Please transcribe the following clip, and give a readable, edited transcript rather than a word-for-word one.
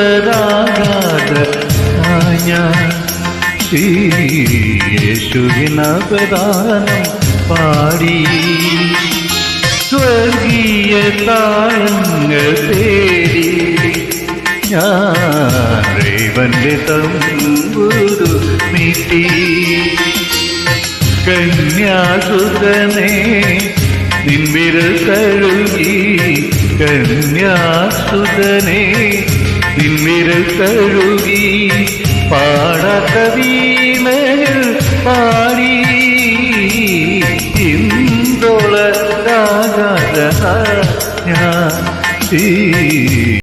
ഇന്ദോളരാകാത ഞാൻ യേശുവിനപദാനം പാടി സ്വർഗീയ താളങ്ങൾ തേടി ഞാൻ ദൈവന്റെ തമ്പുരു നീട്ടി കന്യാസുതനെ നിൻവിരൽ കഴുകി കന്യാസുതനെ നിൻവിരൽ കഴുകി പാടാത്ത വീണകൾ പാടി ഇന്ദോളരാകാത ഞാൻ